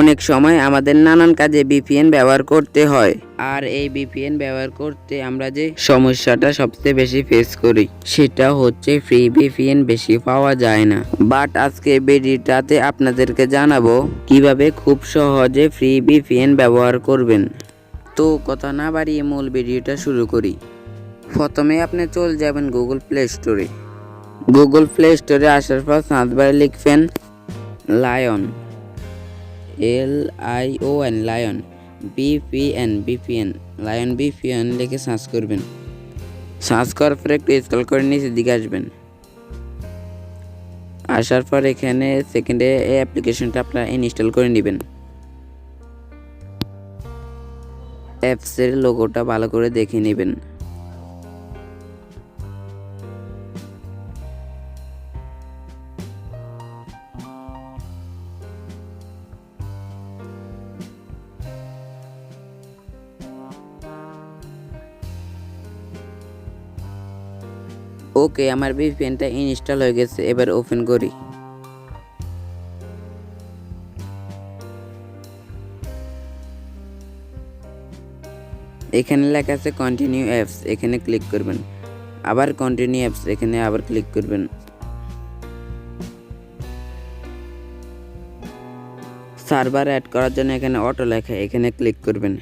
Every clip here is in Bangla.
অনেক সময় আমাদের নানান কাজে ভিপিএন ব্যবহার করতে হয়, আর এই ভিপিএন ব্যবহার করতে আমরা যে সমস্যাটা সবচেয়ে বেশি ফেস করি সেটা হচ্ছে ফ্রি ভিপিএন বেশি পাওয়া যায় না। বাট আজকে ভিডিওটাতে আপনাদেরকে জানাবো কিভাবে খুব সহজে ফ্রি ভিপিএন ব্যবহার করবেন। তো কথা না বাড়িয়ে মূল ভিডিওটা শুরু করি। প্রথমে আপনি চলে যাবেন গুগল প্লে স্টোরে। গুগল প্লে স্টোরে আসার পর সার্চ বারে লিখবেন lion, LION, lion VPN lion VPN লিখে সার্চ করবেন। সার্চ করার পর একটু স্ক্রল করে নিচের দিকে আসবেন। আসার পর এখানে সেকেন্ডে এই অ্যাপ্লিকেশনটা আপনারা ইনস্টল করে নেবেন। অ্যাপসের লোগোটা ভালো করে দেখে নেবেন। ওকে, আমার ভিপিএনটা ইনস্টল হয়ে গেছে। এবার ওপেন করি। এখানে লেখা আছে কন্টিনিউ অ্যাপস, এখানে ক্লিক করবেন। আবার কন্টিনিউ অ্যাপস, এখানে আবার ক্লিক করবেন। সার্ভার অ্যাড করার জন্য এখানে অটো লেখা, এখানে ক্লিক করবেন।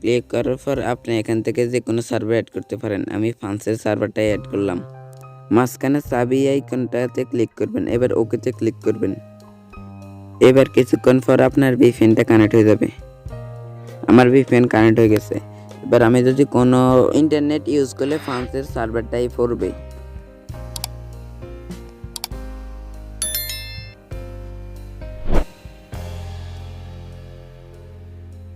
ক্লিক করার পর আপনি এখান থেকে যে কোনো সার্ভার অ্যাড করতে পারেন। আমি ফ্রান্সের সার্ভারটাই অ্যাড করলাম। মাঝখানে চাবি আইকনটাতে ক্লিক করবেন। এবার ওকেতে ক্লিক করবেন। এবার কিছুক্ষণ পর আপনার ভিপিএনটা কানেক্ট হয়ে যাবে। আমার ভিপিএন কানেক্ট হয়ে গেছে। এবার আমি যদি কোনো ইন্টারনেট ইউজ করলে ফ্রান্সের সার্ভারটাই পড়বে।